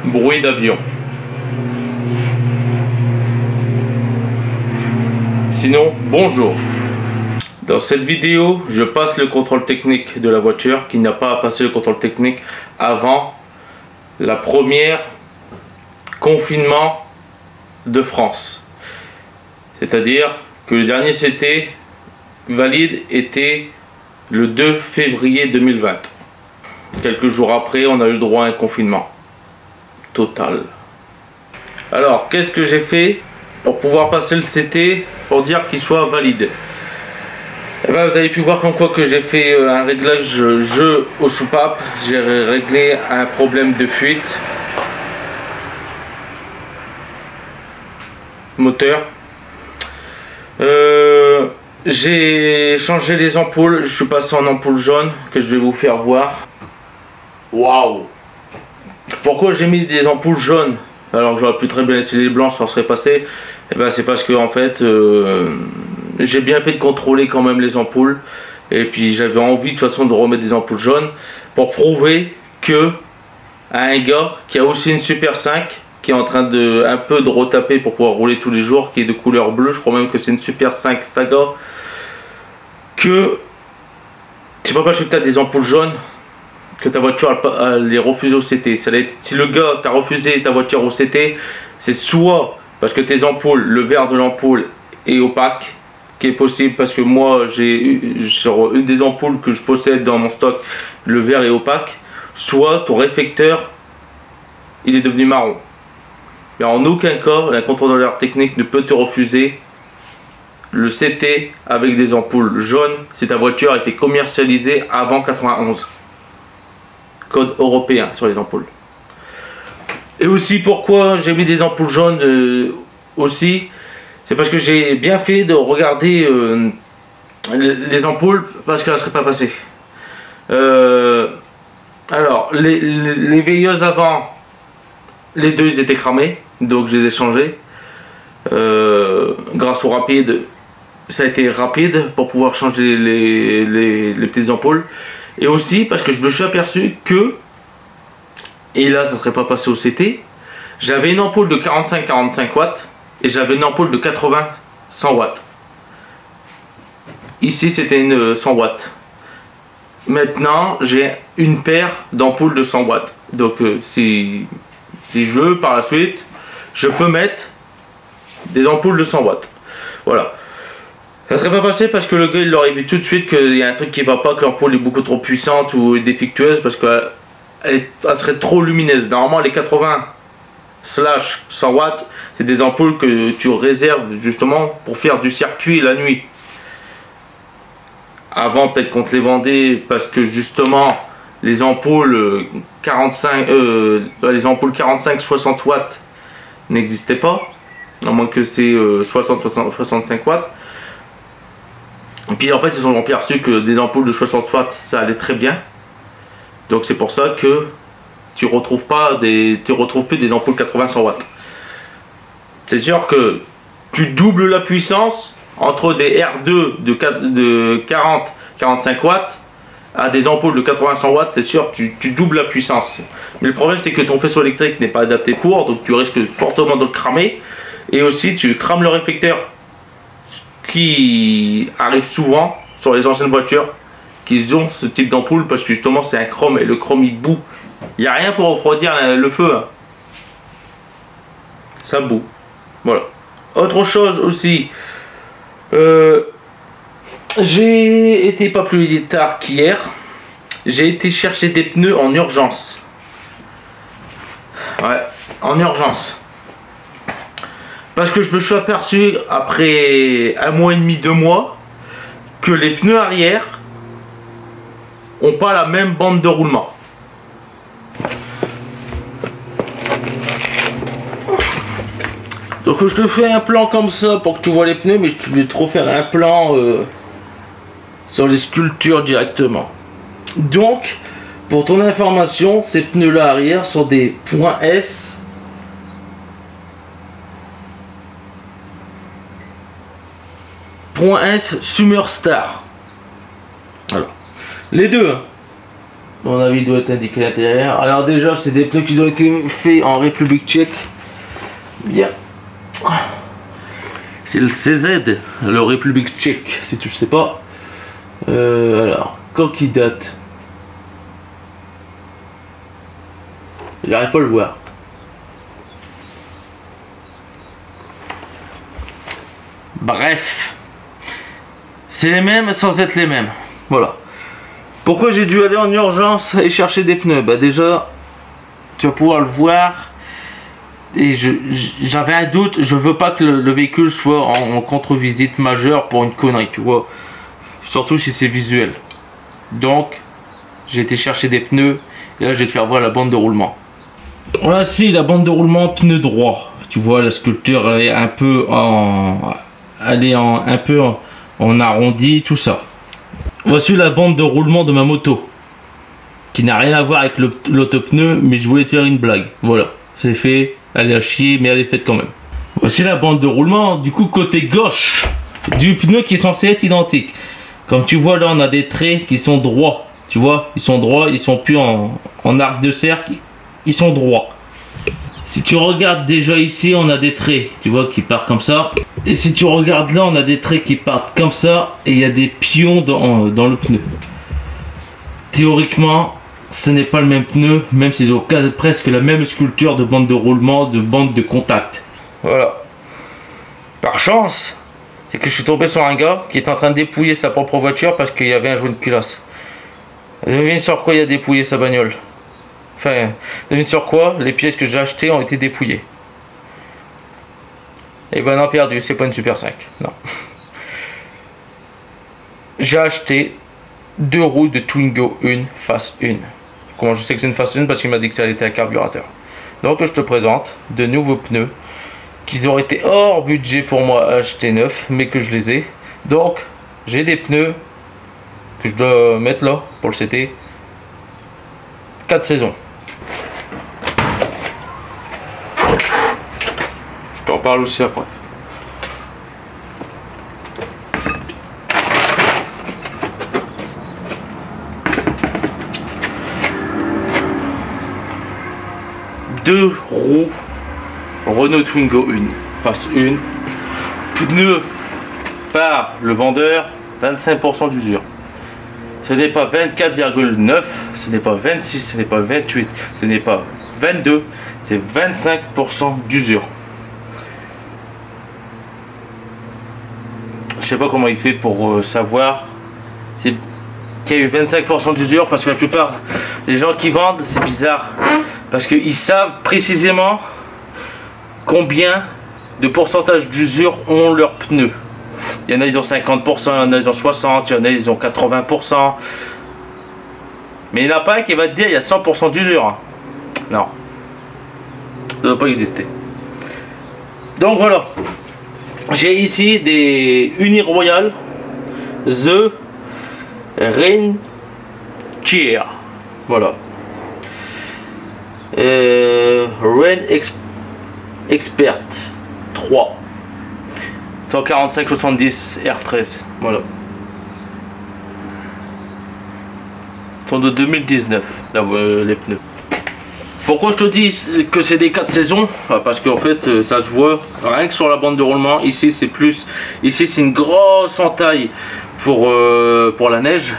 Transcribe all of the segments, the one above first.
bruit d'avion. Sinon, bonjour. Dans cette vidéo, je passe le contrôle technique de la voiture qui n'a pas à passer le contrôle technique avant la première confinement de France. C'est-à-dire que le dernier CT valide était le 2 février 2020. Quelques jours après, on a eu le droit à un confinement total. Alors, qu'est-ce que j'ai fait pour pouvoir passer le CT pour dire qu'il soit valide? Eh ben, vous avez pu voir comme quoi que j'ai fait un réglage jeu aux soupapes. J'ai réglé un problème de fuite moteur. J'ai changé les ampoules. Je suis passé en ampoule jaune que je vais vous faire voir. Waouh! Pourquoi j'ai mis des ampoules jaunes alors que j'aurais pu très bien laisser les blancs, ça serait passé? Eh ben, c'est parce que en fait j'ai bien fait de contrôler quand même les ampoules, et puis j'avais envie de toute façon de remettre des ampoules jaunes pour prouver que à un gars qui a aussi une Super 5 qui est en train de un peu de retaper pour pouvoir rouler tous les jours, qui est de couleur bleue, je crois même que c'est une Super 5 Saga, que c'est pas parce que tu as des ampoules jaunes que ta voiture elle est refusée au CT. Si le gars t'a refusé ta voiture au CT, c'est soit parce que tes ampoules, le verre de l'ampoule est opaque, qui est possible parce que moi j'ai sur une des ampoules que je possède dans mon stock, le verre est opaque, soit ton réflecteur il est devenu marron. Et en aucun cas un contrôleur technique ne peut te refuser le CT avec des ampoules jaunes si ta voiture a été commercialisée avant 91. Code européen sur les ampoules. Et aussi pourquoi j'ai mis des ampoules jaunes aussi, c'est parce que j'ai bien fait de regarder les ampoules parce qu'elles ne seraient pas passées. Alors les veilleuses avant, les deux ils étaient cramés, donc je les ai changées. Grâce au rapide, ça a été rapide pour pouvoir changer les petites ampoules. Et aussi parce que je me suis aperçu que, et là ça ne serait pas passé au CT, j'avais une ampoule de 45-45 watts et j'avais une ampoule de 80-100 watts. Ici c'était une 100 watts. Maintenant j'ai une paire d'ampoules de 100 watts. Donc si je veux par la suite, je peux mettre des ampoules de 100 watts. Voilà. Ça ne serait pas passé parce que le gars il l'aurait vu tout de suite qu'il y a un truc qui va pas, que l'ampoule est beaucoup trop puissante ou défectueuse parce qu'elle serait trop lumineuse. Normalement les 80/100 watts c'est des ampoules que tu réserves justement pour faire du circuit la nuit. Avant peut-être qu'on te les vendait parce que justement les ampoules 45-60 watts n'existaient pas, à moins que c'est 60-65 watts. Et puis en fait ils ont perçu que des ampoules de 60 watts ça allait très bien. Donc c'est pour ça que tu retrouves plus des ampoules 80-100 watts. C'est sûr que tu doubles la puissance entre des R2 de 40-45 watts à des ampoules de 80-100 watts, c'est sûr tu doubles la puissance. Mais le problème c'est que ton faisceau électrique n'est pas adapté pour, donc tu risques fortement de le cramer. Et aussi tu crames le réflecteur, qui arrive souvent sur les anciennes voitures qui ont ce type d'ampoule parce que justement c'est un chrome et le chrome il boue. Il n'y a rien pour refroidir le feu, hein. Ça boue. Voilà. Autre chose aussi, j'ai été pas plus tard qu'hier, j'ai été chercher des pneus en urgence. Ouais, en urgence. Parce que je me suis aperçu après 1 mois et demi, 2 mois, que les pneus arrière n'ont pas la même bande de roulement. Donc je te fais un plan comme ça pour que tu vois les pneus, mais je vais te refaire un plan sur les sculptures directement. Donc, pour ton information, ces pneus là arrière sont des .S .S Summer Star. Alors, les deux, hein. À mon avis, il doit être indiqué à l'intérieur. Alors déjà, c'est des pneus qui ont été faits en République tchèque. Bien. C'est le CZ, le République tchèque, si tu ne sais pas. Alors, quand il date, j'arrive pas à le voir. Bref, c'est les mêmes sans être les mêmes. Voilà. Pourquoi j'ai dû aller en urgence et chercher des pneus? Bah déjà, tu vas pouvoir le voir. Et j'avais un doute, je veux pas que le véhicule soit en contre-visite majeure pour une connerie, tu vois. Surtout si c'est visuel. Donc, j'ai été chercher des pneus. Et là, je vais te faire voir la bande de roulement. Voici la bande de roulement pneu droit. Tu vois, la sculpture elle est un peu en... Elle est un peu en arrondi, tout ça. Voici la bande de roulement de ma moto. Qui n'a rien à voir avec l'autopneu, mais je voulais te faire une blague. Voilà, c'est fait. Elle est à chier, mais elle est faite quand même. Voici la bande de roulement, du coup, côté gauche du pneu qui est censé être identique. Comme tu vois, là, on a des traits qui sont droits. Tu vois, ils sont droits, ils sont plus en arc de cercle, ils sont droits. Si tu regardes déjà ici, on a des traits, tu vois, qui partent comme ça. Et si tu regardes là, on a des traits qui partent comme ça. Et il y a des pions dans le pneu. Théoriquement, ce n'est pas le même pneu, même s'ils ont presque la même sculpture de bande de roulement, de bande de contact. Voilà. Par chance, c'est que je suis tombé sur un gars qui est en train de dépouiller sa propre voiture parce qu'il y avait un joint de culasse. Devine sur quoi il a dépouillé sa bagnole. Enfin, devine sur quoi les pièces que j'ai achetées ont été dépouillées. Et ben non, perdu, c'est pas une Super 5. Non. J'ai acheté 2 roues de Twingo 1 face 1. Comment je sais que c'est une face 1? Parce qu'il m'a dit que ça allait être un carburateur. Donc je te présente de nouveaux pneus qui auraient été hors budget pour moi à acheter neuf, mais que je les ai. Donc j'ai des pneus que je dois mettre là pour le CT. 4 saisons. Je t'en parle aussi après. Deux roues Renault Twingo 1 face 1, pneus par le vendeur, 25% d'usure. Ce n'est pas 24,9, ce n'est pas 26, ce n'est pas 28, ce n'est pas 22, c'est 25% d'usure. Je sais pas comment il fait pour savoir qu'il y a eu 25% d'usure, parce que la plupart des gens qui vendent, c'est bizarre. Parce qu'ils savent précisément combien de pourcentage d'usure ont leurs pneus. Il y en a, ils ont 50%, il y en a, ils ont 60%, il y en a, ils ont 80%. Mais il n'y en a pas un qui va te dire il y a 100% d'usure. Non. Ça ne doit pas exister. Donc voilà. J'ai ici des Uniroyal The Rain Cheer. Voilà. Rain Expert 3 145-70 R13. Voilà. Ils sont de 2019 là, les pneus. Pourquoi je te dis que c'est des 4 saisons? Parce qu'en fait ça se voit rien que sur la bande de roulement. Ici c'est plus, ici c'est une grosse entaille pour la neige,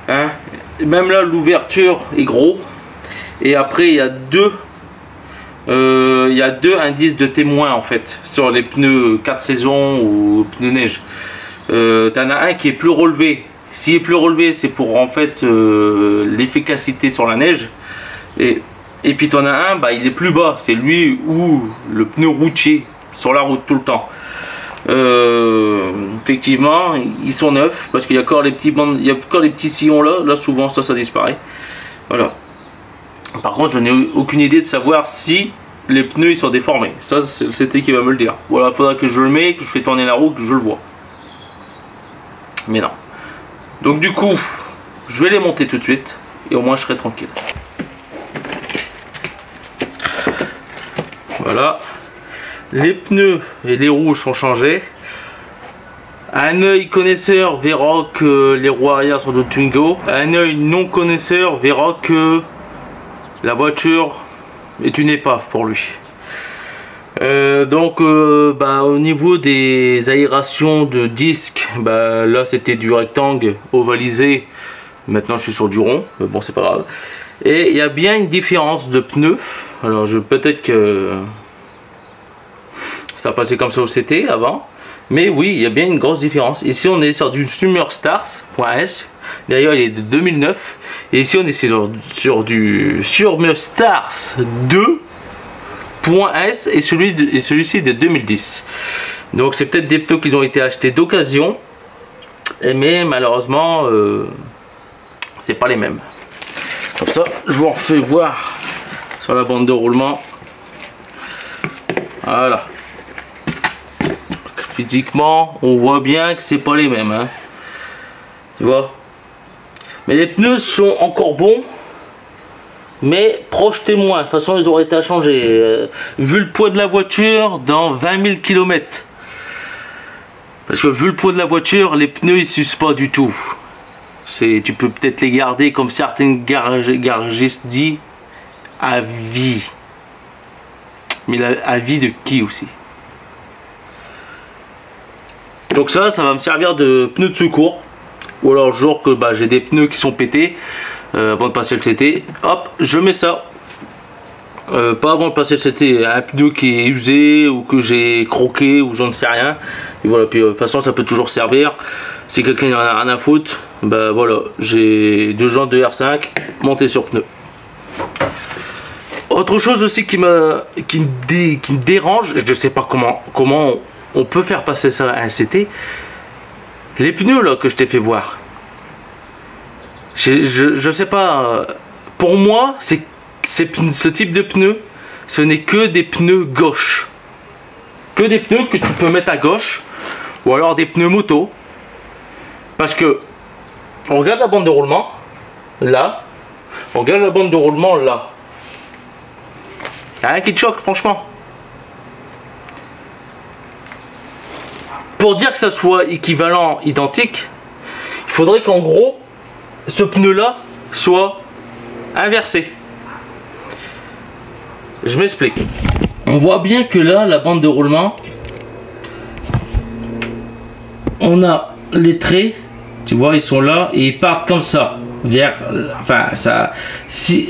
hein. Même là l'ouverture est gros. Et après il y a deux indices de témoins en fait sur les pneus 4 saisons ou pneus neige. T'en as un qui est plus relevé. S'il est plus relevé, c'est pour en fait l'efficacité sur la neige. Et puis t'en as un, bah, il est plus bas. C'est lui où le pneu routier sur la route tout le temps. Effectivement, ils sont neufs parce qu'il y a encore les petits bandes, il y a encore les petits sillons là. Là souvent ça disparaît. Voilà. Par contre, je n'ai aucune idée de savoir si les pneus ils sont déformés. Ça, c'est le CT qui va me le dire. Voilà, il faudra que je le mette, que je fais tourner la roue, que je le vois. Mais non. Donc du coup, je vais les monter tout de suite et au moins je serai tranquille. Voilà. Les pneus et les roues sont changés. Un œil connaisseur verra que les roues arrière sont de Twingo. Un œil non connaisseur verra que la voiture est une épave pour lui. Au niveau des aérations de disque, là c'était du rectangle ovalisé. Maintenant je suis sur du rond, mais bon c'est pas grave. Et il y a bien une différence de pneus. Alors peut-être que ça passait comme ça au CT avant. Mais oui, il y a bien une grosse différence. Ici on est sur du Summerstars.s. D'ailleurs il est de 2009. Et ici on est sur du Summerstars 2.s et celui-ci de 2010. Donc c'est peut-être des pneus qui ont été achetés d'occasion. Mais malheureusement c'est pas les mêmes. Comme ça je vous refais voir sur la bande de roulement. Voilà. Physiquement, on voit bien que c'est pas les mêmes, hein. Tu vois. Mais les pneus sont encore bons, mais projetez moins. De toute façon, ils auraient été à changer. Vu le poids de la voiture, dans 20 000 km. Parce que vu le poids de la voiture, les pneus ils s'usent pas du tout. Tu peux peut-être les garder comme certains garagistes disent à vie. Mais à vie de qui aussi? Donc ça va me servir de pneus de secours. Ou alors genre que j'ai des pneus qui sont pétés avant de passer le CT. Hop, je mets ça. Pas avant de passer le CT. Un pneu qui est usé ou que j'ai croqué ou j'en sais rien. Et voilà, puis de toute façon ça peut toujours servir. Si quelqu'un en a rien à foutre, voilà, j'ai 2 jantes de R5 montées sur pneus. Autre chose aussi qui me dérange, je ne sais pas comment on peut faire passer ça à un CT. Les pneus là que je t'ai fait voir. Je sais pas. Pour moi, ce type de pneus, ce n'est que des pneus gauche. Que des pneus que tu peux mettre à gauche. Ou alors des pneus moto. Parce que on regarde la bande de roulement. Là. On regarde la bande de roulement là. Il n'y a rien qui te choque franchement. Pour dire que ça soit équivalent, identique, il faudrait qu'en gros, ce pneu-là soit inversé. Je m'explique. On voit bien que là, la bande de roulement, on a les traits, tu vois, ils sont là et ils partent comme ça, vers, enfin, ça, si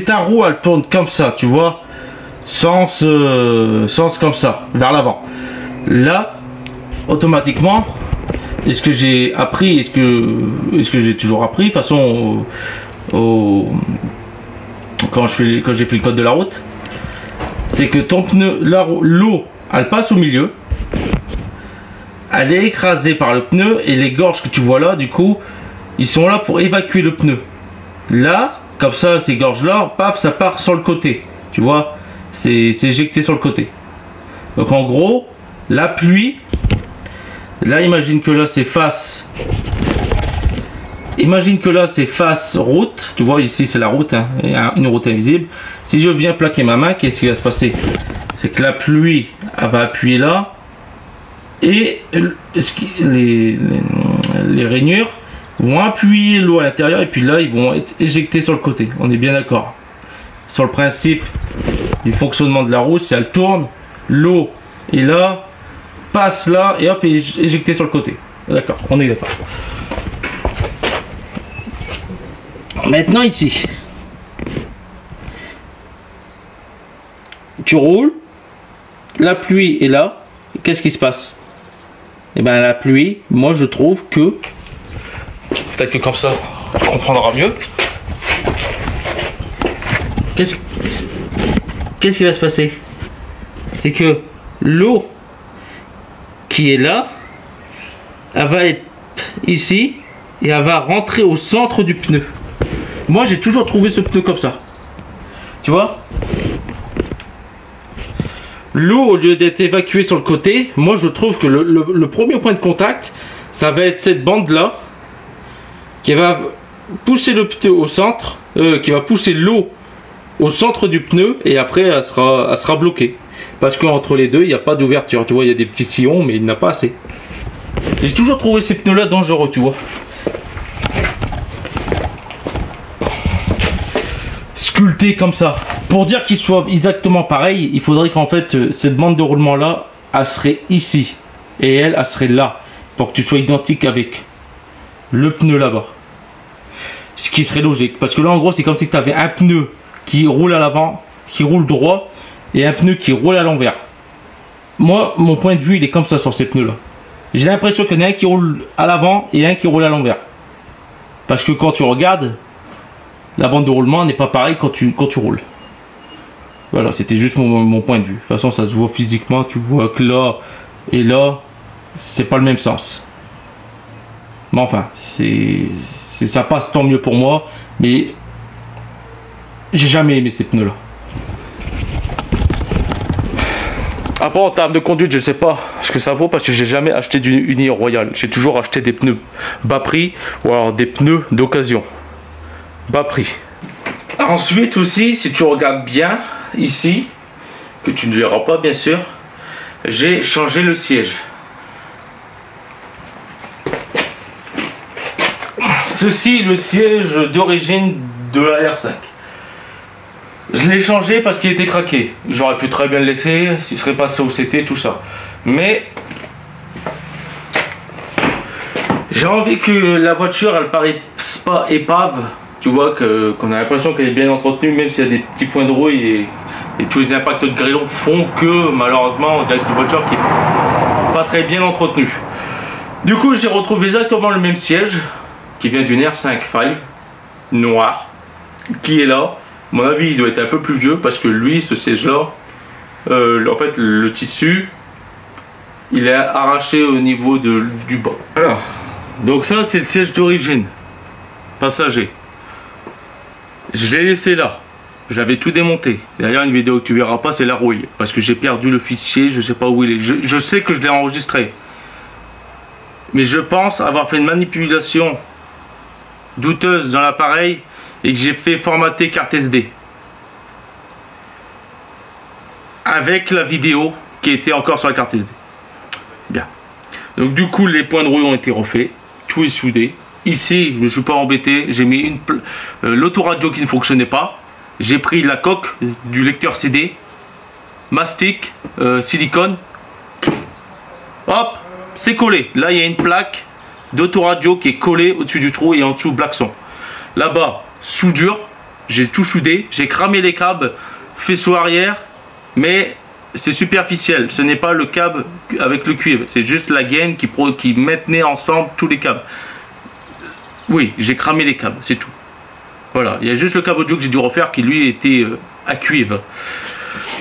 ta roue, elle tourne comme ça, tu vois, sens comme ça, vers l'avant. Là, automatiquement, est-ce que j'ai appris, est-ce que j'ai toujours appris, de toute façon, quand j'ai pris le code de la route, c'est que ton pneu, l'eau, elle passe au milieu, elle est écrasée par le pneu et les gorges que tu vois là, du coup, ils sont là pour évacuer le pneu. Là, comme ça, ces gorges-là, paf, ça part sur le côté, tu vois, c'est éjecté sur le côté. Donc en gros, la pluie, là imagine que là c'est face, route, tu vois ici c'est la route, hein, il y a une route invisible. Si je viens plaquer ma main, qu'est-ce qui va se passer? C'est que la pluie elle va appuyer là et les rainures vont appuyer l'eau à l'intérieur et puis là ils vont être éjectés sur le côté. On est bien d'accord sur le principe du fonctionnement de la roue. Si elle tourne, l'eau est là, passe là et hop, est éjecté sur le côté. D'accord, on est d'accord. Maintenant ici, tu roules, la pluie est là, qu'est-ce qui se passe? Et bien la pluie, moi je trouve que, peut-être que comme ça, tu comprendras mieux. Qu'est-ce qui va se passer? C'est que l'eau qui est là, elle va être ici et elle va rentrer au centre du pneu. Moi j'ai toujours trouvé ce pneu comme ça, tu vois, l'eau au lieu d'être évacuée sur le côté, moi je trouve que le premier point de contact ça va être cette bande là qui va pousser le pneu au centre, qui va pousser l'eau au centre du pneu et après elle sera bloquée. Parce qu'entre les deux, il n'y a pas d'ouverture. Tu vois, il y a des petits sillons, mais il n'y en a pas assez. J'ai toujours trouvé ces pneus-là dangereux, tu vois. Sculptés comme ça. Pour dire qu'ils soient exactement pareils, il faudrait qu'en fait, cette bande de roulement-là, elle serait ici. Et elle serait là. Pour que tu sois identique avec le pneu là-bas. Ce qui serait logique. Parce que là, en gros, c'est comme si tu avais un pneu qui roule à l'avant, qui roule droit, et un pneu qui roule à l'envers. Moi, mon point de vue, il est comme ça sur ces pneus-là. J'ai l'impression qu'il y en a un qui roule à l'avant et un qui roule à l'envers. Parce que quand tu regardes, la bande de roulement n'est pas pareille quand tu roules. Voilà, c'était juste mon point de vue. De toute façon, ça se voit physiquement. Tu vois que là et là, c'est pas le même sens. Mais enfin, ça passe tant mieux pour moi. Mais j'ai jamais aimé ces pneus-là. Après, en termes de conduite, je sais pas ce que ça vaut parce que j'ai jamais acheté du Uni Royal. J'ai toujours acheté des pneus bas prix ou alors des pneus d'occasion. Bas prix. Ensuite aussi, si tu regardes bien ici, que tu ne verras pas bien sûr, j'ai changé le siège. Ceci, le siège d'origine de la R5. Je l'ai changé parce qu'il était craqué. J'aurais pu très bien le laisser, s'il serait passé au CT, tout ça. Mais j'ai envie que la voiture, elle paraisse pas épave. Tu vois qu'on a l'impression qu'elle est bien entretenue, même s'il y a des petits points de rouille et tous les impacts de grêlons font que malheureusement, on dirait que c'est une voiture qui est pas très bien entretenue. Du coup, j'ai retrouvé exactement le même siège qui vient d'une R5 5 noir qui est là. À mon avis, il doit être un peu plus vieux parce que lui, ce siège-là, en fait, le tissu, il est arraché au niveau du bas. Alors, donc ça, c'est le siège d'origine, passager. Je l'ai laissé là. J'avais tout démonté. Derrière, une vidéo que tu verras pas, c'est la rouille. Parce que j'ai perdu le fichier, je sais pas où il est. Je sais que je l'ai enregistré. Mais je pense avoir fait une manipulation douteuse dans l'appareil et que j'ai fait formater carte SD avec la vidéo qui était encore sur la carte SD. Bien. Donc du coup les points de rouille ont été refaits, tout est soudé. Ici je ne suis pas embêté, j'ai mis l'autoradio qui ne fonctionnait pas. J'ai pris la coque du lecteur CD, mastic, silicone. Hop, c'est collé. Là il y a une plaque d'autoradio qui est collée au-dessus du trou et en dessous blackson. Là-bas, soudure, j'ai tout soudé, j'ai cramé les câbles, faisceau arrière, mais c'est superficiel, ce n'est pas le câble avec le cuivre, c'est juste la gaine qui maintenait ensemble tous les câbles. Oui, j'ai cramé les câbles, c'est tout. Voilà, il y a juste le câble audio que j'ai dû refaire qui lui était à cuivre.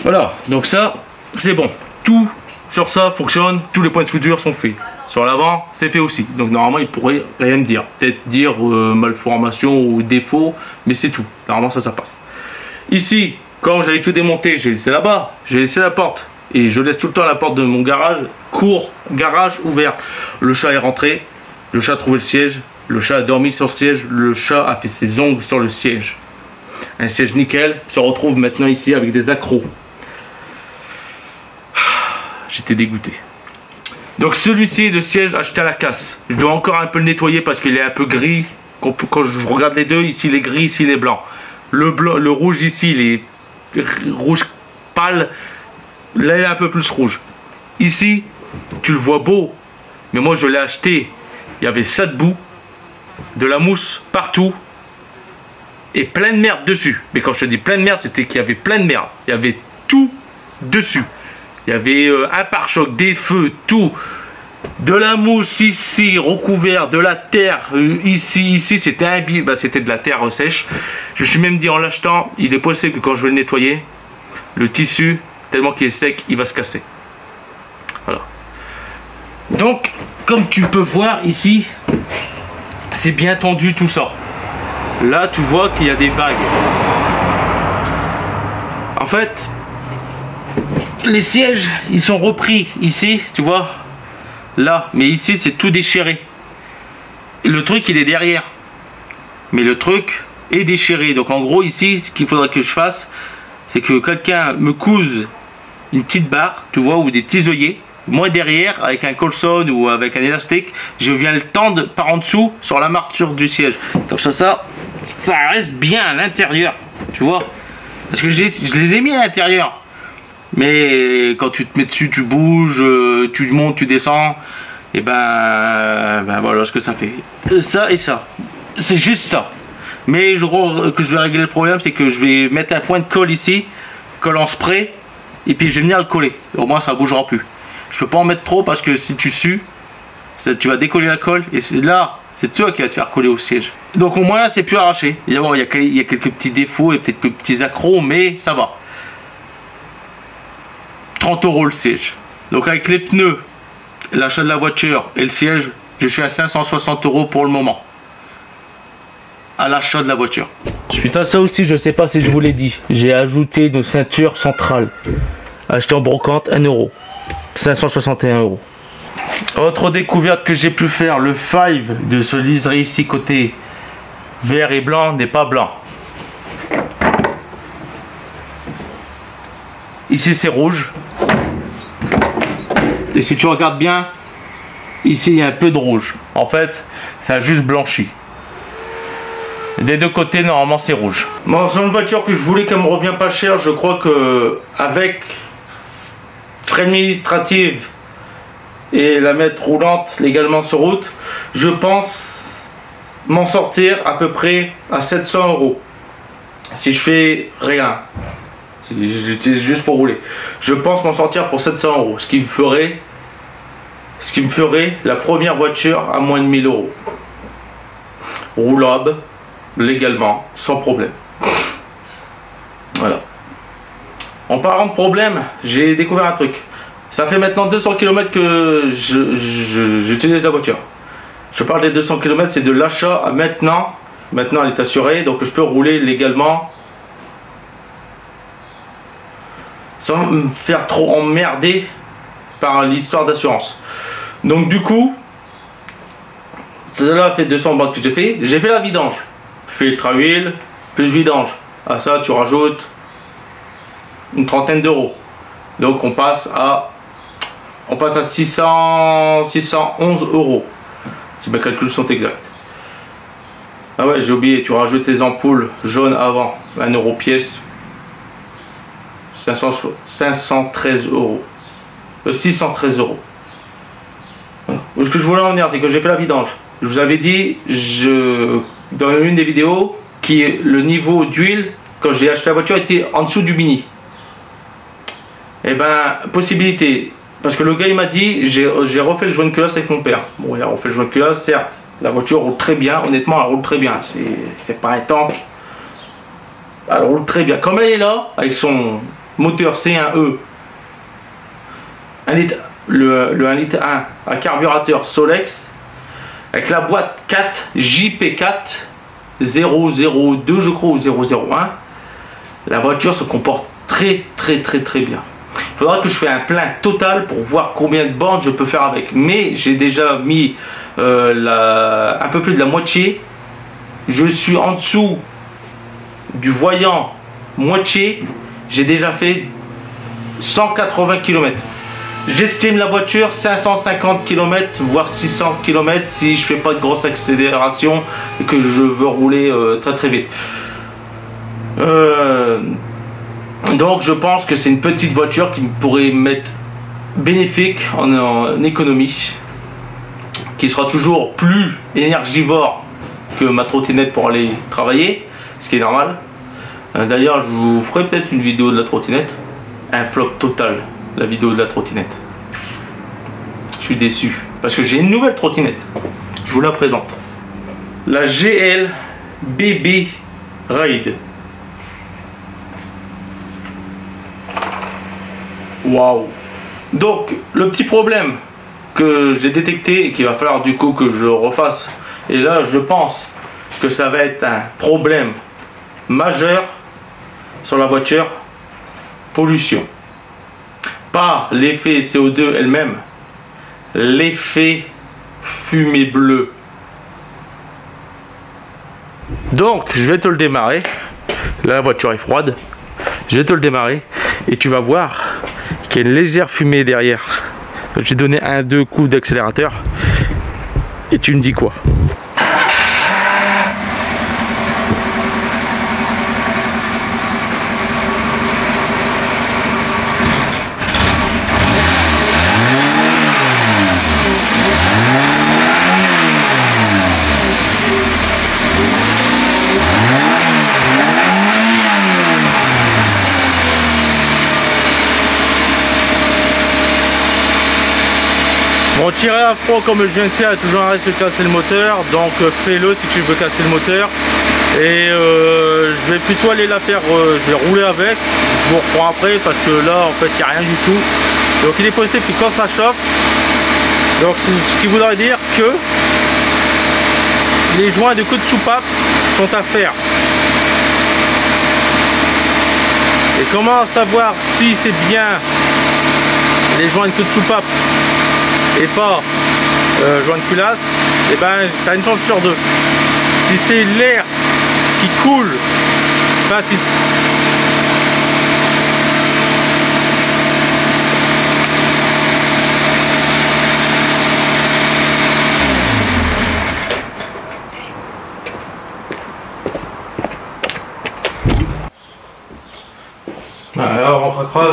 Voilà, donc ça, c'est bon. Tout sur ça fonctionne, tous les points de soudure sont faits. Sur l'avant, c'est fait aussi. Donc normalement, il pourrait rien me dire. Peut-être dire malformation ou défaut, mais c'est tout. Normalement, ça passe. Ici, quand j'avais tout démonté, j'ai laissé là-bas, j'ai laissé la porte. Et je laisse tout le temps la porte de mon garage, garage ouverte. Le chat est rentré, le chat a trouvé le siège, le chat a dormi sur le siège, le chat a fait ses ongles sur le siège. Un siège nickel se retrouve maintenant ici avec des accros. J'étais dégoûté. Donc celui-ci, le siège acheté à la casse. Je dois encore un peu le nettoyer parce qu'il est un peu gris. Quand je regarde les deux, ici il est gris, ici il est blanc. Le rouge ici, il est rouge pâle. Là, il est un peu plus rouge. Ici, tu le vois beau. Mais moi, je l'ai acheté. Il y avait ça de boue, de la mousse partout et plein de merde dessus. Mais quand je te dis plein de merde, c'était qu'il y avait plein de merde. Il y avait tout dessus. Il y avait un pare-choc, des feux, tout. De la mousse ici, recouvert, de la terre ici, c'était un billet, bah, c'était de la terre sèche. Je me suis même dit en l'achetant, il est possible que quand je vais le nettoyer, le tissu, tellement qu'il est sec, il va se casser. Voilà. Donc, comme tu peux voir ici, c'est bien tendu tout ça. Là, tu vois qu'il y a des vagues. En fait, les sièges, ils sont repris ici, tu vois, là, mais ici c'est tout déchiré. Et le truc il est derrière, mais le truc est déchiré. Donc en gros ici, ce qu'il faudrait que je fasse, c'est que quelqu'un me couse une petite barre, tu vois, ou des petits œillets. Moi derrière, avec un colson ou avec un élastique, je viens le tendre par en dessous sur la marture du siège. Comme ça reste bien à l'intérieur, tu vois. Parce que je les ai mis à l'intérieur. Mais quand tu te mets dessus, tu bouges, tu montes, tu descends. Et ben voilà ce que ça fait. Ça et ça. C'est juste ça. Mais je crois que je vais régler le problème, c'est que je vais mettre un point de colle ici, colle en spray, et puis je vais venir le coller. Au moins ça ne bougera plus. Je peux pas en mettre trop parce que si tu sues, tu vas décoller la colle et c'est là, c'est toi qui vas te faire coller au siège. Donc au moins là, c'est plus arraché. Évidemment, il y a quelques petits défauts et peut-être quelques petits accros, mais ça va. 30 € le siège. Donc avec les pneus, l'achat de la voiture et le siège, je suis à 560 € pour le moment. À l'achat de la voiture. Suite à ça aussi, je sais pas si je vous l'ai dit, j'ai ajouté une ceinture centrale. Acheté en brocante 1 €. 561 €. Autre découverte que j'ai pu faire, le 5 de ce liseré ici côté vert et blanc n'est pas blanc. Ici c'est rouge. Et si tu regardes bien, ici il y a un peu de rouge. En fait, ça a juste blanchi. Des deux côtés, normalement c'est rouge. Bon, c'est une voiture que je voulais qu'elle me revienne pas cher. Je crois que avec frais administratifs et la mettre roulante légalement sur route, je pense m'en sortir à peu près à 700 € si je fais rien, si je l'utilise juste pour rouler. Je pense m'en sortir pour 700 €, ce qui me ferait la première voiture à moins de 1000 €, roulable légalement sans problème. Voilà. En parlant de problème, j'ai découvert un truc. Ça fait maintenant 200 km que j'utilise la voiture. Je parle des 200 km, c'est de l'achat à maintenant. Maintenant, elle est assurée, donc je peux rouler légalement sans me faire trop emmerder par l'histoire d'assurance. Donc du coup, cela fait 200 bornes que j'ai fait. J'ai fait la vidange. Filtre à huile, plus vidange. À ça, tu rajoutes une trentaine d'euros. Donc on passe à 611 €. Si mes calculs sont exacts. Ah ouais, j'ai oublié, tu rajoutes les ampoules jaunes avant, 1 € pièce. 513 €. 613 €. Voilà. Ce que je voulais en venir, c'est que j'ai fait la vidange. Je vous avais dit, dans une des vidéos, que le niveau d'huile, quand j'ai acheté la voiture, était en dessous du Mini. Et ben, possibilité. Parce que le gars il m'a dit, j'ai refait le joint de culasse avec mon père. Bon, il a refait le joint de culasse, certes. La voiture roule très bien, honnêtement, elle roule très bien. C'est pas un tank. Elle roule très bien. Comme elle est là, avec son moteur C1E, 1 litre, le 1 litre 1 à carburateur Solex, avec la boîte 4 JP4 002, je crois, ou 001, la voiture se comporte très bien. Il faudra que je fasse un plein total pour voir combien de bornes je peux faire avec. Mais j'ai déjà mis un peu plus de la moitié. Je suis en dessous du voyant moitié. J'ai déjà fait 180 km. J'estime la voiture 550 km, voire 600 km si je fais pas de grosse accélération et que je veux rouler très vite. Donc je pense que c'est une petite voiture qui pourrait m'être bénéfique en économie, qui sera toujours plus énergivore que ma trottinette pour aller travailler, ce qui est normal. D'ailleurs, je vous ferai peut-être une vidéo de la trottinette. Un flop total, la vidéo de la trottinette. Je suis déçu parce que j'ai une nouvelle trottinette. Je vous la présente. La GL BB Ride. Waouh! Donc, le petit problème que j'ai détecté et qu'il va falloir du coup que je refasse, et là je pense que ça va être un problème majeur sur la voiture, pollution. Pas l'effet CO2 elle-même, l'effet fumée bleue. Donc, je vais te le démarrer. Là, la voiture est froide. Je vais te le démarrer et tu vas voir qu'il y a une légère fumée derrière. J'ai donné 1-2 coups d'accélérateur. Et tu me dis quoi? Bon, tirer à froid comme je viens de faire, toujours un risque de casser le moteur, donc fais-le si tu veux casser le moteur. Et je vais plutôt aller la faire, je vais rouler avec, je vous reprends après parce que là en fait il n'y a rien du tout. Donc il est possible que quand ça chauffe, donc ce qui voudrait dire que les joints de queue de soupape sont à faire. Et comment savoir si c'est bien les joints de queue de soupape et pas joint de culasse? Et ben tu as une chance sur 2. Si c'est l'air qui coule, enfin si alors on craquera,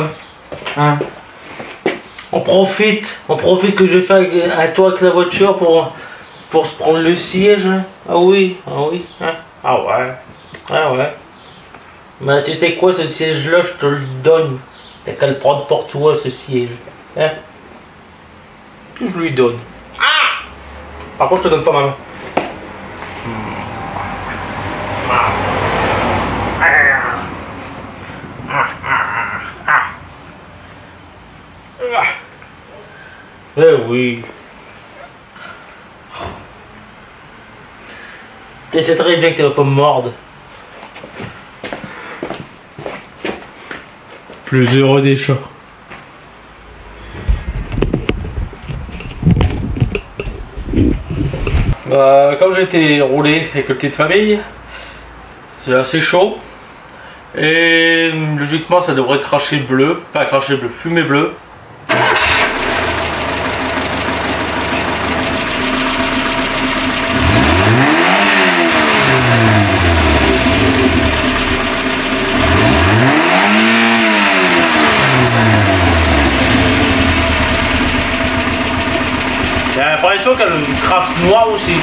hein. On profite que je fais un tour avec la voiture pour se prendre le siège. Ah oui, hein. Ah ouais. Mais tu sais quoi, ce siège-là, je te le donne. T'as qu'à le prendre pour toi, ce siège. Hein? Je lui donne. Ah! Par contre, je te donne pas ma main. Eh oui. Tu sais très bien que tu vas pas me mordre. Plus heureux des chats. Comme j'ai été roulé avec une petite famille, c'est assez chaud. Et logiquement ça devrait cracher bleu, pas cracher bleu, fumer bleu. J'ai l'impression qu'elle crache noir aussi.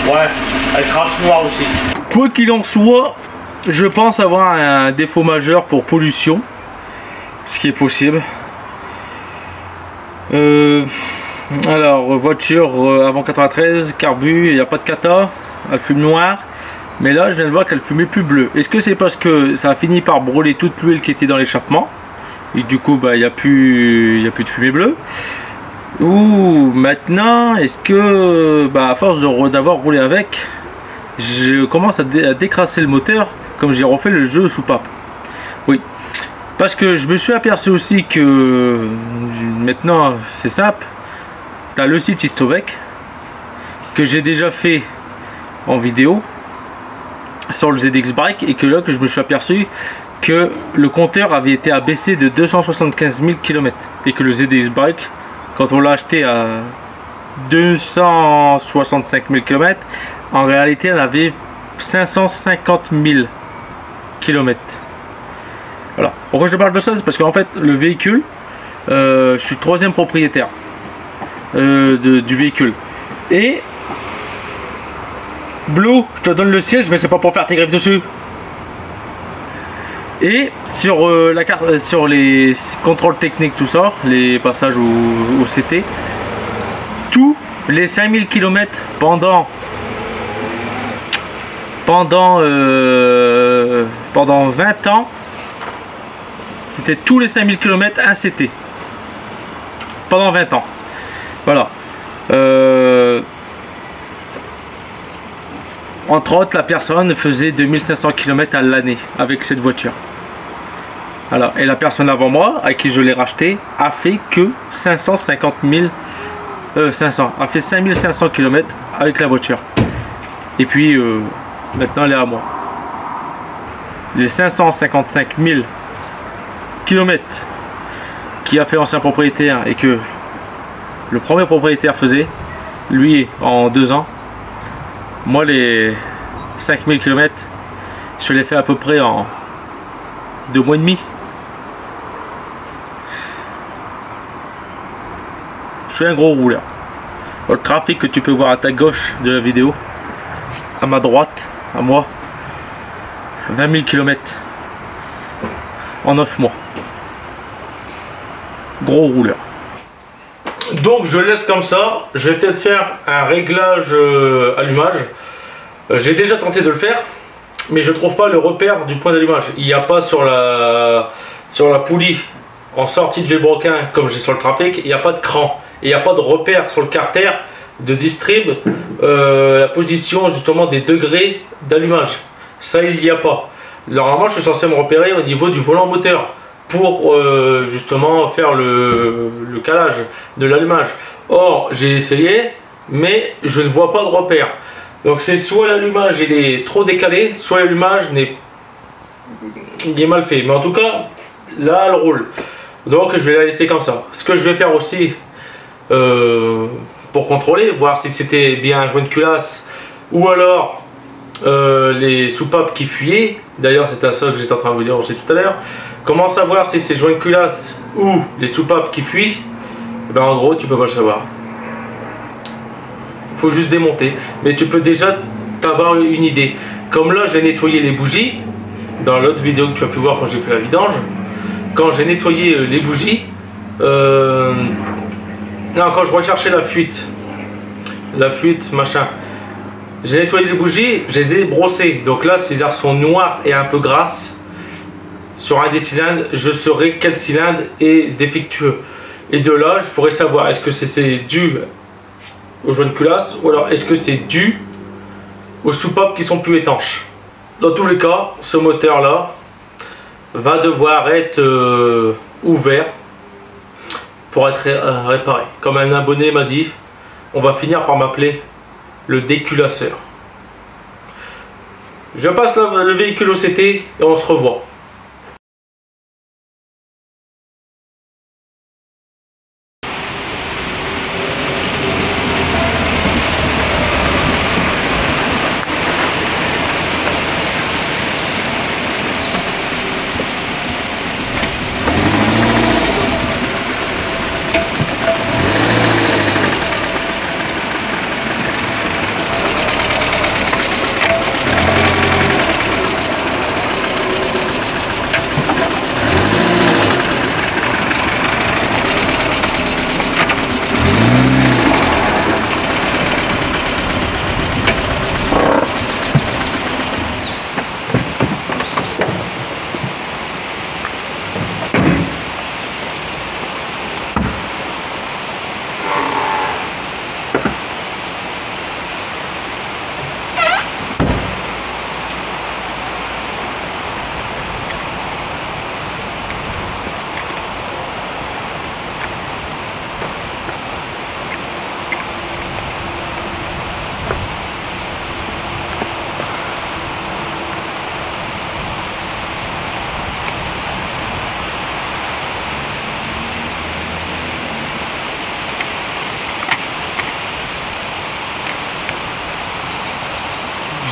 Ouais, elle crache noir aussi. Quoi qu'il en soit, je pense avoir un défaut majeur pour pollution, ce qui est possible. Alors, voiture avant 93, carbu, il n'y a pas de cata, elle fume noire. Mais là, je viens de voir qu'elle fumait plus bleu. Est-ce que c'est parce que ça a fini par brûler toute l'huile qui était dans l'échappement et du coup, bah, il n'y a plus de fumée bleue? Ou maintenant, est-ce que, bah, à force d'avoir roulé avec, je commence à décrasser le moteur comme j'ai refait le jeu soupape? Oui, parce que je me suis aperçu aussi que maintenant, c'est simple. Tu as le site Histovec que j'ai déjà fait en vidéo sur le ZX Break et que là que je me suis aperçu que le compteur avait été abaissé de 275 000 km et que le ZX Break, quand on l'a acheté à 265 000 km, en réalité elle avait 550 000 km. Voilà. Pourquoi je parle de ça? C'est parce qu'en fait le véhicule, je suis troisième propriétaire du véhicule. Et Blue, je te donne le siège, mais c'est pas pour faire tes griffes dessus. Et sur la carte, sur les contrôles techniques, tout ça, les passages au CT, tous les 5000 km pendant 20 ans, c'était tous les 5000 km un CT. Pendant 20 ans. Voilà. Entre autres, la personne faisait 2500 km à l'année avec cette voiture. Voilà. Et la personne avant moi, à qui je l'ai racheté, a fait que 550 000 500, a fait 5500 km avec la voiture. Et puis maintenant elle est à moi. Les 555 000 km qui a fait l'ancien propriétaire et que le premier propriétaire faisait, lui en 2 ans, moi les 5000 km, je l'ai fait à peu près en 2 mois et demi. Je suis un gros rouleur. Le trafic que tu peux voir à ta gauche de la vidéo, à ma droite, à moi, 20 000 km en 9 mois. Gros rouleur. Donc je laisse comme ça. Je vais peut-être faire un réglage allumage. J'ai déjà tenté de le faire, mais je trouve pas le repère du point d'allumage. Il n'y a pas sur la poulie en sortie de vilebrequin comme j'ai sur le Trafic, il n'y a pas de cran. Et il n'y a pas de repère sur le carter de distrib la position justement des degrés d'allumage. Ça il n'y a pas. Normalement je suis censé me repérer au niveau du volant moteur pour justement faire le calage de l'allumage. Or j'ai essayé mais je ne vois pas de repère. Donc c'est soit l'allumage il est trop décalé, soit l'allumage il est mal fait. Mais en tout cas là elle roule. Donc je vais la laisser comme ça. Ce que je vais faire aussi pour contrôler, voir si c'était bien un joint de culasse ou alors les soupapes qui fuyaient. D'ailleurs c'est à ça que j'étais en train de vous dire aussi tout à l'heure. Comment savoir si c'est joint de culasse ou les soupapes qui fuient? Et ben, en gros tu peux pas le savoir. Il faut juste démonter. Mais tu peux déjà t'avoir une idée. Comme là j'ai nettoyé les bougies. Dans l'autre vidéo que tu as pu voir quand j'ai fait la vidange. Quand j'ai nettoyé les bougies. Non, quand je recherchais la fuite machin, j'ai nettoyé les bougies, je les ai brossées. Donc là, si elles sont noires et un peu grasses sur un des cylindres, je saurais quel cylindre est défectueux. Et de là, je pourrais savoir est-ce que c'est dû au joint de culasse ou alors est-ce que c'est dû aux soupapes qui sont plus étanches. Dans tous les cas, ce moteur là va devoir être ouvert pour être réparé. Comme un abonné m'a dit, on va finir par m'appeler le déculasseur. Je passe le véhicule au CT et on se revoit.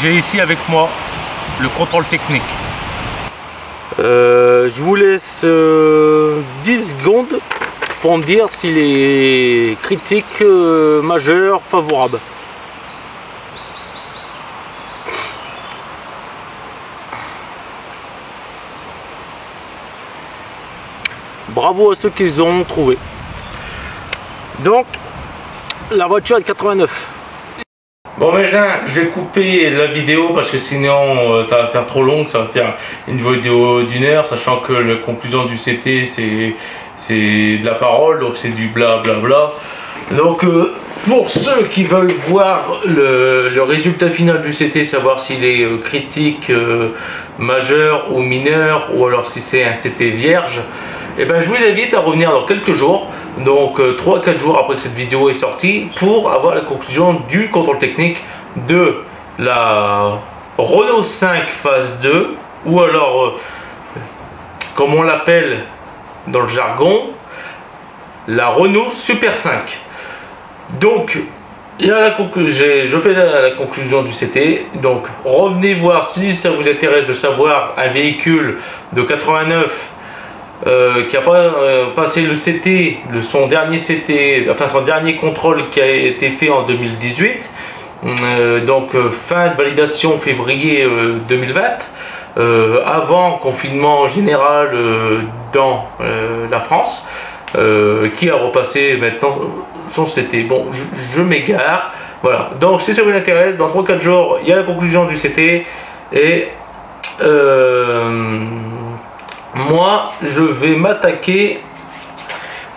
J'ai ici avec moi le contrôle technique. Je vous laisse 10 secondes pour me dire s'il est critique, majeur, favorable. Bravo à ceux qui les ont trouvé. Donc, la voiture est de 89. Bon ben je vais couper la vidéo parce que sinon ça va faire trop long, ça va faire une vidéo d'1 heure, sachant que la conclusion du CT c'est de la parole, donc c'est du blablabla. Donc pour ceux qui veulent voir le résultat final du CT, savoir s'il est critique, majeur ou mineur, ou alors si c'est un CT vierge, et ben je vous invite à revenir dans quelques jours donc 3-4 jours après que cette vidéo est sortie, pour avoir la conclusion du contrôle technique de la Renault 5 phase 2, ou alors comme on l'appelle dans le jargon, la Renault Super 5. Donc il y a je fais la conclusion du CT. Donc revenez voir si ça vous intéresse de savoir un véhicule de 89 qui a pas passé le CT, son dernier CT, enfin son dernier contrôle qui a été fait en 2018. Donc fin de validation février 2020, avant confinement général dans la France, qui a repassé maintenant son CT. Bon, je m'égare, voilà. Donc si ça vous intéresse, dans 3-4 jours il y a la conclusion du CT, et moi je vais m'attaquer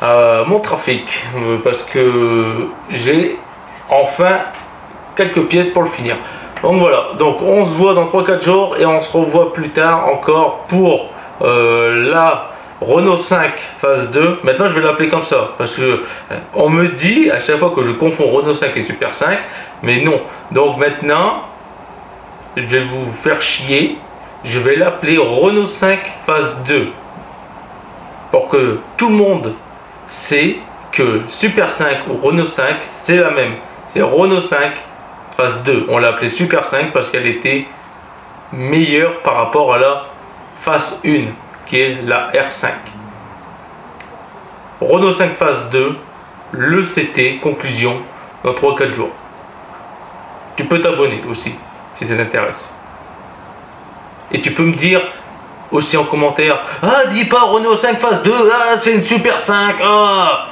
à mon trafic, parce que j'ai enfin quelques pièces pour le finir. Donc voilà, donc on se voit dans 3-4 jours et on se revoit plus tard encore pour la Renault 5 phase 2. Maintenant je vais l'appeler comme ça, parce que on me dit à chaque fois que je confonds Renault 5 et Super 5, mais non. Donc maintenant je vais vous faire chier, je vais l'appeler Renault 5 phase 2, pour que tout le monde sait que Super 5 ou Renault 5 c'est la même, c'est Renault 5 phase 2. On l'a appelée Super 5 parce qu'elle était meilleure par rapport à la phase 1 qui est la R5. Renault 5 phase 2, le CT, conclusion dans 3-4 jours. Tu peux t'abonner aussi si ça t'intéresse. Et tu peux me dire aussi en commentaire, ah dis pas Renault 5 phase 2, ah c'est une Super 5, ah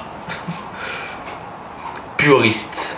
puriste.